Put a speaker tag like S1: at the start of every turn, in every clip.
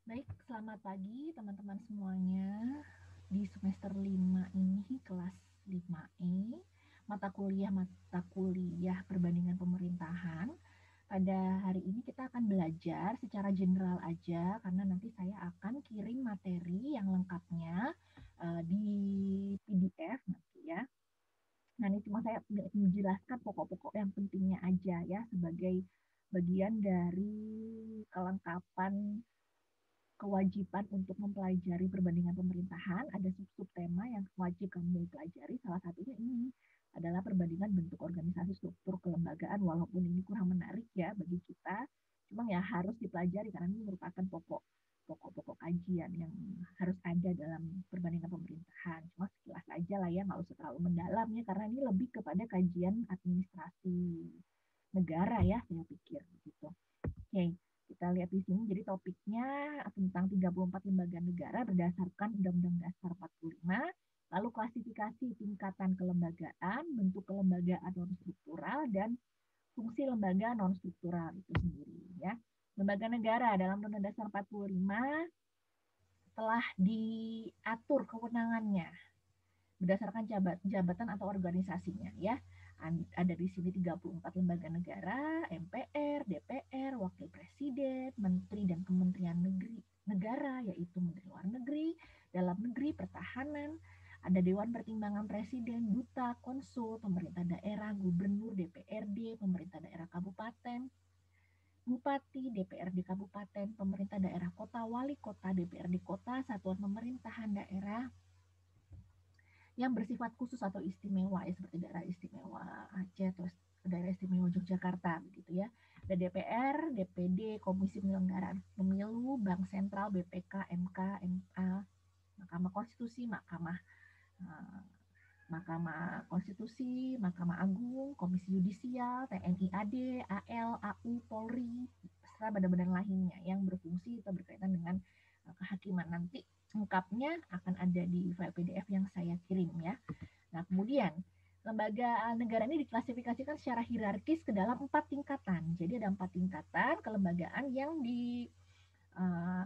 S1: Baik, selamat pagi teman-teman semuanya. Di semester 5 ini kelas 5E, mata kuliah perbandingan pemerintahan. Pada hari ini kita akan belajar secara general aja karena nanti saya akan kirim materi yang lengkapnya di PDF nanti ya. Nah, ini cuma saya menjelaskan pokok-pokok yang pentingnya aja ya sebagai bagian dari kelengkapan kewajiban untuk mempelajari perbandingan pemerintahan, ada sub-sub tema yang wajib kamu pelajari. Salah satunya ini adalah perbandingan bentuk organisasi struktur kelembagaan, walaupun ini kurang menarik ya bagi kita, cuma ya harus dipelajari karena ini merupakan pokok-pokok kajian yang harus ada dalam perbandingan pemerintahan. Cuma sekilas aja lah ya, nggak usah terlalu mendalam ya, karena ini lebih kepada kajian administrasi negara ya, saya pikir gitu. Oke, kita lihat di sini. Jadi topiknya tentang 34 lembaga negara berdasarkan Undang-Undang Dasar 45, lalu klasifikasi tingkatan kelembagaan, bentuk kelembagaan non-struktural, dan fungsi lembaga non-struktural itu sendiri. Ya. Lembaga negara dalam Undang-Undang Dasar 45 telah diatur kewenangannya berdasarkan jabatan atau organisasinya ya. Ada di sini 34 lembaga negara, MPR, DPR, Wakil Presiden, Menteri dan Kementerian Negara, yaitu Menteri Luar Negeri, Dalam Negeri, Pertahanan, ada Dewan Pertimbangan Presiden, Duta, Konsul, Pemerintah Daerah, Gubernur, DPRD, Pemerintah Daerah Kabupaten, Bupati, DPRD Kabupaten, Pemerintah Daerah Kota, Wali Kota, DPRD Kota, Satuan Pemerintahan Daerah, yang bersifat khusus atau istimewa ya seperti daerah istimewa Aceh atau daerah istimewa Yogyakarta begitu ya. Ada DPR, DPD, Komisi Penyelenggaraan Pemilu, Bank Sentral, BPK, MK, MA, Mahkamah Konstitusi, eh, Mahkamah Konstitusi, Mahkamah Agung, Komisi Yudisial, TNI AD, AL, AU, Polri, serta badan-badan lainnya yang berfungsi atau berkaitan dengan kehakiman. Nanti lengkapnya akan ada di file PDF yang saya kirim ya. Nah, kemudian lembaga negara ini diklasifikasikan secara hierarkis ke dalam 4 tingkatan. Jadi ada 4 tingkatan kelembagaan uh,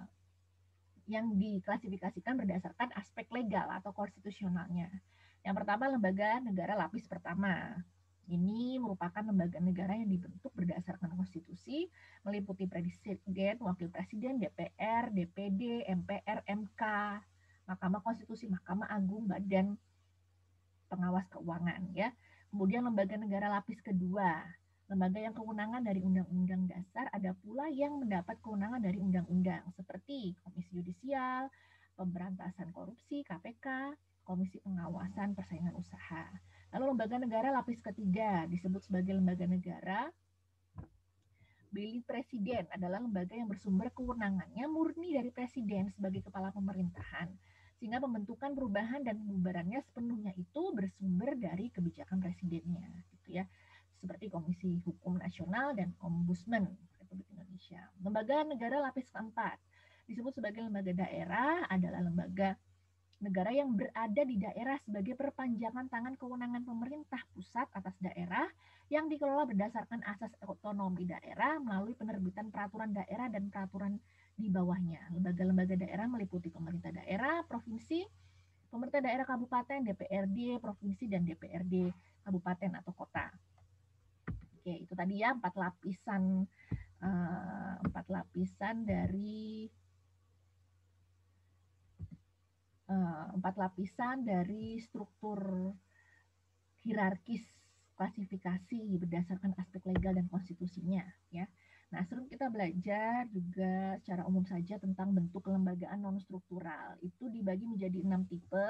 S1: yang diklasifikasikan berdasarkan aspek legal atau konstitusionalnya. Yang pertama, lembaga negara lapis pertama. Ini merupakan lembaga negara yang dibentuk berdasarkan konstitusi, meliputi presiden, wakil presiden, DPR, DPD, MPR, MK, Mahkamah Konstitusi, Mahkamah Agung, Badan Pengawas Keuangan ya. Kemudian lembaga negara lapis kedua, lembaga yang kewenangan dari Undang-Undang Dasar, ada pula yang mendapat kewenangan dari undang-undang seperti Komisi Yudisial, Pemberantasan Korupsi, KPK, Komisi Pengawasan Persaingan Usaha. Lalu lembaga negara lapis ketiga disebut sebagai lembaga negara Bilik Presiden adalah lembaga yang bersumber kewenangannya murni dari Presiden sebagai kepala pemerintahan, sehingga pembentukan perubahan dan pembubarannya sepenuhnya itu bersumber dari kebijakan presidennya, gitu ya. Seperti Komisi Hukum Nasional dan Ombudsman Republik Indonesia. Lembaga negara lapis keempat disebut sebagai lembaga daerah adalah lembaga negara yang berada di daerah sebagai perpanjangan tangan kewenangan pemerintah pusat atas daerah yang dikelola berdasarkan asas otonomi daerah melalui penerbitan peraturan daerah dan peraturan di bawahnya. Lembaga-lembaga daerah meliputi pemerintah daerah, provinsi, pemerintah daerah kabupaten, DPRD, provinsi, dan DPRD kabupaten atau kota. Oke, itu tadi ya empat lapisan dari empat lapisan dari struktur hierarkis klasifikasi berdasarkan aspek legal dan konstitusinya ya. Nah, sebelum kita belajar juga secara umum saja tentang bentuk kelembagaan non struktural. Itu dibagi menjadi 6 tipe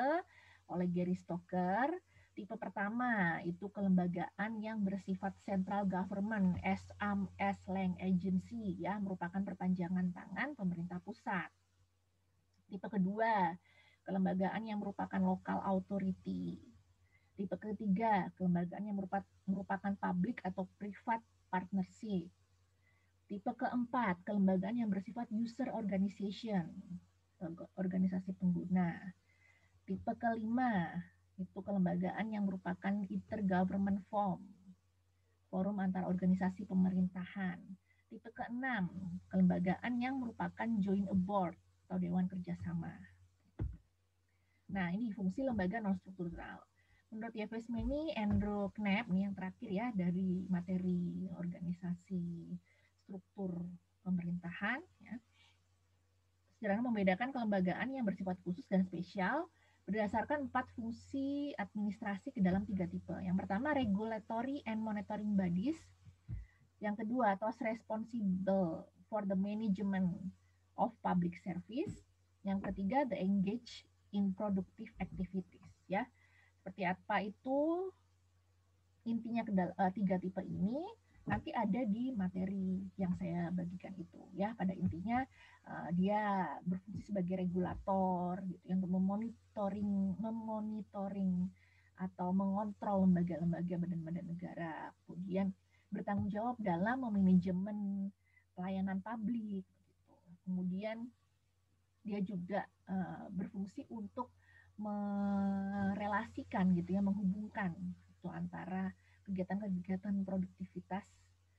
S1: oleh Gary Stoker. Tipe pertama itu kelembagaan yang bersifat central government, SAM, S-Lang Agency ya, merupakan perpanjangan tangan pemerintah pusat. Tipe kedua, kelembagaan yang merupakan local authority. Tipe ketiga, kelembagaan yang merupakan public atau private partnership. Tipe keempat, kelembagaan yang bersifat user organization, organisasi pengguna. Tipe kelima, itu kelembagaan yang merupakan intergovernment form, forum antar organisasi pemerintahan. Tipe keenam, kelembagaan yang merupakan joint board atau dewan kerjasama. Nah, ini fungsi lembaga non-struktural. Menurut Yves Meny, Andrew Knapp, nih yang terakhir ya, dari materi organisasi struktur pemerintahan, ya, sederhana membedakan kelembagaan yang bersifat khusus dan spesial berdasarkan 4 fungsi administrasi ke dalam 3 tipe. Yang pertama, regulatory and monitoring bodies. Yang kedua, those responsible for the management of public service. Yang ketiga, the engage in productive activities. Ya, seperti apa itu intinya tiga tipe ini nanti ada di materi yang saya bagikan itu ya. Pada intinya dia berfungsi sebagai regulator gitu ya, untuk memonitoring atau mengontrol lembaga-lembaga badan-badan negara, kemudian bertanggung jawab dalam memanajemen pelayanan publik gitu. Kemudian dia juga berfungsi untuk merelasikan gitu ya, menghubungkan itu antara kegiatan-kegiatan produktivitas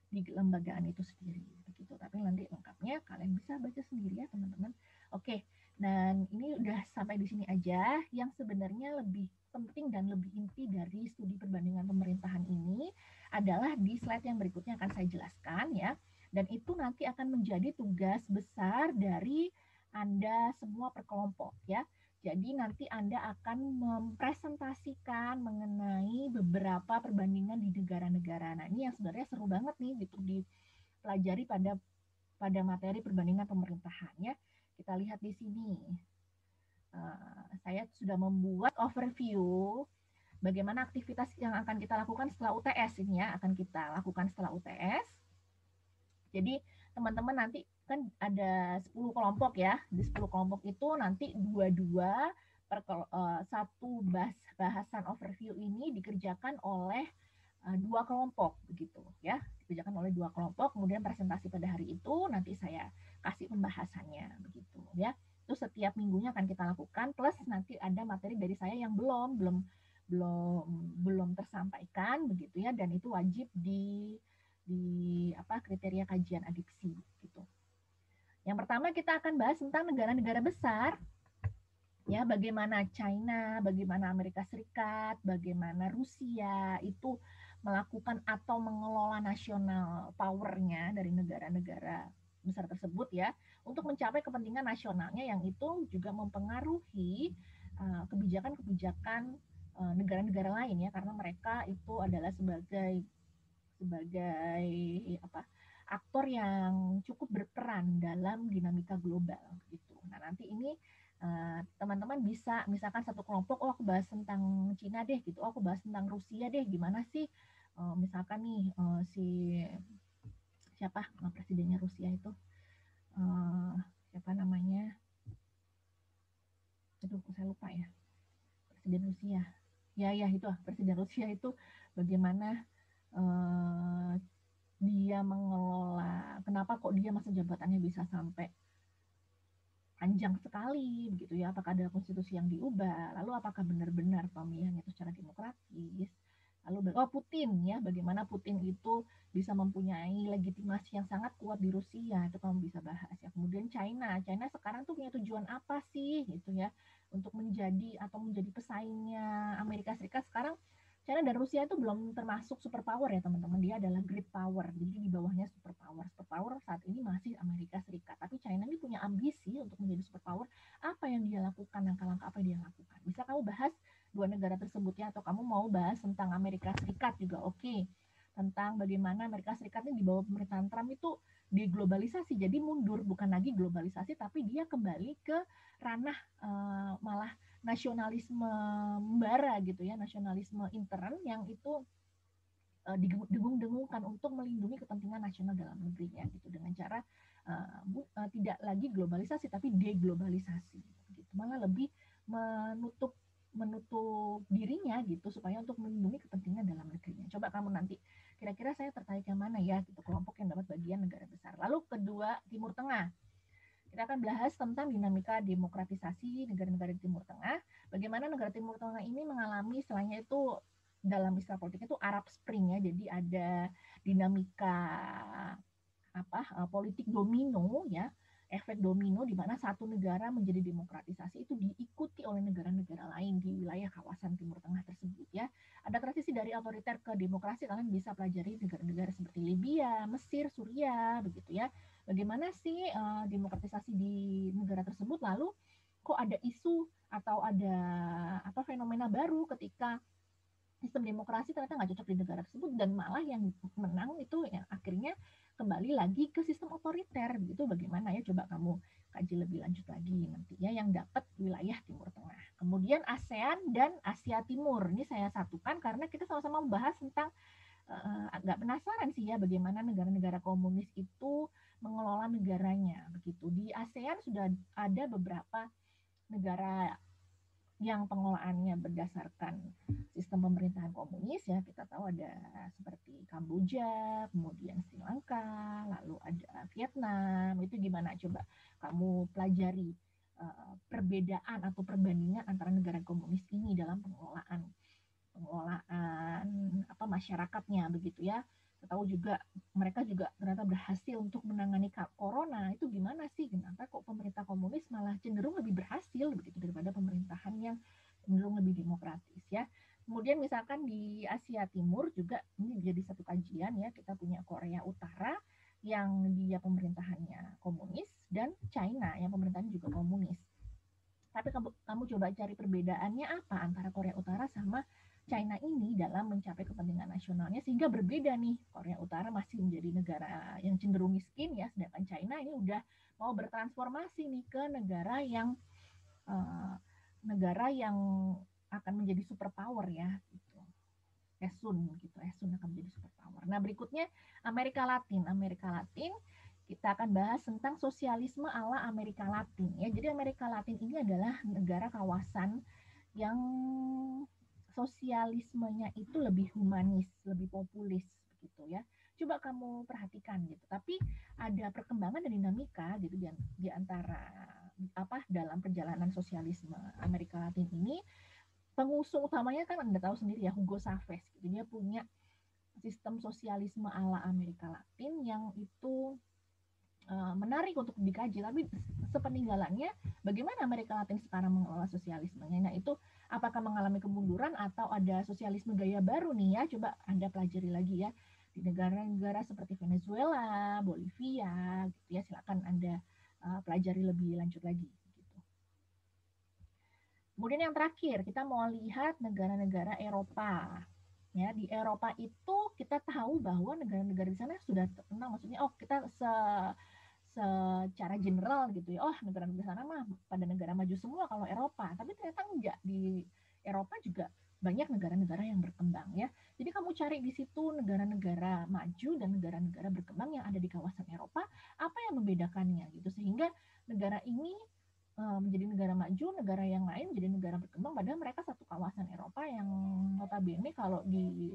S1: di kelembagaan itu sendiri begitu. Tapi nanti lengkapnya kalian bisa baca sendiri ya teman-teman. Oke, dan ini udah sampai di sini aja. Yang sebenarnya lebih penting dan lebih inti dari studi perbandingan pemerintahan ini adalah di slide yang berikutnya akan saya jelaskan ya. Dan itu nanti akan menjadi tugas besar dari Anda semua per kelompok ya. Jadi nanti Anda akan mempresentasikan mengenai beberapa perbandingan di negara-negara. Nah, ini yang sebenarnya seru banget nih gitu dipelajari pada materi perbandingan pemerintahan ya. Kita lihat di sini. Saya sudah membuat overview bagaimana aktivitas yang akan kita lakukan setelah UTS ini ya, akan kita lakukan setelah UTS. Jadi teman-teman nanti kan ada 10 kelompok ya. Di 10 kelompok itu nanti dua-dua per satu bahasan overview ini dikerjakan oleh dua kelompok begitu ya. Dikerjakan oleh dua kelompok, kemudian presentasi pada hari itu nanti saya kasih pembahasannya begitu ya. Itu setiap minggunya akan kita lakukan, plus nanti ada materi dari saya yang belum tersampaikan begitu ya, dan itu wajib di kriteria kajian adiksi gitu. Yang pertama kita akan bahas tentang negara-negara besar ya, bagaimana China, bagaimana Amerika Serikat, bagaimana Rusia itu melakukan atau mengelola nasional powernya dari negara-negara besar tersebut ya, untuk mencapai kepentingan nasionalnya yang itu juga mempengaruhi kebijakan-kebijakan negara-negara lain ya, karena mereka itu adalah sebagai aktor yang cukup berperan dalam dinamika global gitu. Nah, nanti ini teman-teman bisa misalkan satu kelompok, oh aku bahas tentang Cina deh gitu, oh aku bahas tentang Rusia deh, gimana sih misalkan nih si siapa presidennya Rusia itu siapa namanya, aduh saya lupa ya, presiden Rusia ya itu presiden Rusia itu bagaimana dia mengelola, kenapa kok dia masa jabatannya bisa sampai panjang sekali begitu ya, apakah ada konstitusi yang diubah, lalu apakah benar-benar pemilihannya itu secara demokratis, lalu Putin ya, bagaimana Putin itu bisa mempunyai legitimasi yang sangat kuat di Rusia, itu kamu bisa bahas ya. Kemudian China sekarang tuh punya tujuan apa sih gitu ya, untuk menjadi pesaingnya Amerika Serikat. Sekarang China dan Rusia itu belum termasuk superpower ya teman-teman, dia adalah great power, jadi di bawahnya superpower saat ini masih Amerika Serikat, tapi China ini punya ambisi untuk menjadi superpower. Apa yang dia lakukan, langkah-langkah apa yang dia lakukan, bisa kamu bahas dua negara tersebut ya, atau kamu mau bahas tentang Amerika Serikat juga oke. Tentang bagaimana Amerika Serikat ini di bawah pemerintahan Trump itu diglobalisasi, jadi mundur, bukan lagi globalisasi tapi dia kembali ke ranah malah nasionalisme membara gitu ya, nasionalisme intern yang itu didengung-dengungkan untuk melindungi kepentingan nasional dalam negerinya gitu, dengan cara tidak lagi globalisasi tapi deglobalisasi gitu, malah lebih menutup dirinya gitu supaya untuk melindungi kepentingan dalam negerinya. Coba kamu nanti kira-kira saya tertarik yang mana ya gitu, kelompok yang dapat bagian negara besar. Lalu kedua, Timur Tengah. Kita akan bahas tentang dinamika demokratisasi negara-negara di Timur Tengah. Bagaimana negara Timur Tengah ini mengalami, istilahnya itu dalam istilah politiknya itu Arab Spring ya. Jadi ada dinamika politik domino ya, efek domino di mana satu negara menjadi demokratisasi itu diikuti oleh negara-negara lain di wilayah kawasan Timur Tengah tersebut ya. Ada transisi dari otoriter ke demokrasi, kalian bisa pelajari negara-negara seperti Libya, Mesir, Suriah begitu ya. Bagaimana sih demokratisasi di negara tersebut, lalu kok ada isu atau ada fenomena baru ketika sistem demokrasi ternyata nggak cocok di negara tersebut, dan malah yang menang itu yang akhirnya kembali lagi ke sistem otoriter gitu. Bagaimana ya, coba kamu kaji lebih lanjut lagi nanti ya, yang dapat wilayah Timur Tengah. Kemudian ASEAN dan Asia Timur, ini saya satukan karena kita sama-sama membahas tentang agak penasaran sih ya bagaimana negara-negara komunis itu mengelola negaranya begitu. Di ASEAN sudah ada beberapa negara yang pengelolaannya berdasarkan sistem pemerintahan komunis ya. Kita tahu ada seperti Kamboja, kemudian Sri Lanka, lalu ada Vietnam. Itu gimana coba kamu pelajari perbedaan atau perbandingan antara negara komunis ini dalam pengelolaan masyarakatnya begitu ya. Kita tahu juga mereka juga ternyata berhasil untuk menangani corona. Itu gimana sih, kenapa kok pemerintah komunis malah cenderung lebih berhasil begitu daripada pemerintahan yang cenderung lebih demokratis ya. Kemudian misalkan di Asia Timur juga ini jadi satu kajian ya, kita punya Korea Utara yang dia pemerintahannya komunis dan China yang pemerintahannya juga komunis. Tapi kamu coba cari perbedaannya apa antara Korea Utara sama China ini dalam mencapai kepentingan nasionalnya, sehingga berbeda nih. Korea Utara masih menjadi negara yang cenderung miskin ya, sedangkan China ini udah mau bertransformasi nih ke uh, negara yang akan menjadi superpower ya gitu. Esun akan menjadi superpower. Nah, berikutnya Amerika Latin. Amerika Latin kita akan bahas tentang sosialisme ala Amerika Latin ya. Jadi Amerika Latin ini adalah negara kawasan yang sosialismenya itu lebih humanis, lebih populis begitu ya. Coba kamu perhatikan gitu. Tapi ada perkembangan dan dinamika gitu di antara dalam perjalanan sosialisme Amerika Latin ini. Pengusung utamanya kan Anda tahu sendiri ya, Hugo Chavez gitu. Dia punya sistem sosialisme ala Amerika Latin yang itu menarik untuk dikaji. Tapi sepeninggalannya, bagaimana Amerika Latin sekarang mengelola sosialismenya? Nah, itu apakah mengalami kemunduran atau ada sosialisme gaya baru nih ya? Coba Anda pelajari lagi ya di negara-negara seperti Venezuela, Bolivia, gitu ya. Silakan Anda pelajari lebih lanjut lagi. Gitu. Kemudian yang terakhir, kita mau lihat negara-negara Eropa. Ya, di Eropa itu kita tahu bahwa negara-negara di sana sudah terkenal, maksudnya kita secara general gitu ya, negara-negara sana mah pada negara maju semua kalau Eropa, tapi ternyata enggak. Di Eropa juga banyak negara-negara yang berkembang ya. Jadi kamu cari di situ negara-negara maju dan negara-negara berkembang yang ada di kawasan Eropa, apa yang membedakannya gitu, sehingga negara ini menjadi negara maju, negara yang lain menjadi negara berkembang, padahal mereka satu kawasan Eropa yang notabene kalau di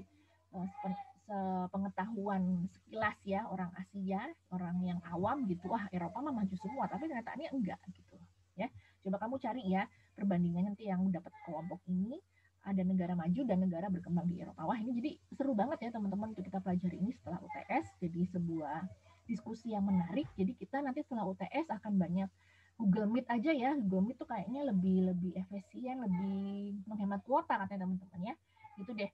S1: sepengetahuan sekilas ya orang Asia, orang yang awam gitu, wah Eropa mah maju semua, tapi kenyataannya enggak gitu ya. Coba kamu cari ya perbandingan nanti yang dapat kelompok ini, ada negara maju dan negara berkembang di Eropa. Wah ini jadi seru banget ya teman-teman untuk kita pelajari ini setelah UTS, jadi sebuah diskusi yang menarik. Jadi kita nanti setelah UTS akan banyak Google Meet aja ya. Google Meet tuh kayaknya lebih efisien, lebih menghemat kuota katanya teman-teman ya. Itu deh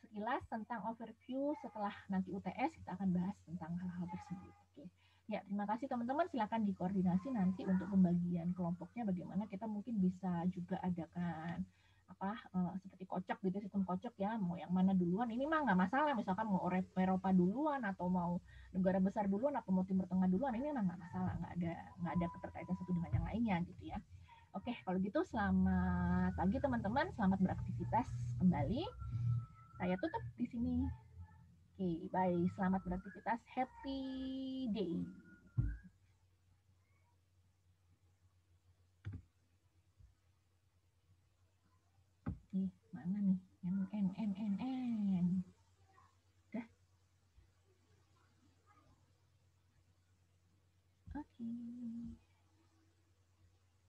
S1: sekilas tentang overview. Setelah nanti UTS kita akan bahas tentang hal-hal tersebut. Oke. Ya, terima kasih teman-teman. Silakan dikoordinasi nanti untuk pembagian kelompoknya bagaimana. Kita mungkin bisa juga adakan seperti kocok gitu, sistem kocok ya, mau yang mana duluan. Ini mah nggak masalah, misalkan mau Eropa duluan atau mau negara besar duluan atau mau Timur Tengah duluan, ini mah nggak masalah, nggak ada keterkaitan satu dengan yang lainnya gitu ya. Oke, kalau gitu selamat pagi teman-teman, selamat beraktivitas kembali. Saya tutup di sini. Oke, bye, selamat beraktivitas, happy day. Mana nih? N. Dah. Oke.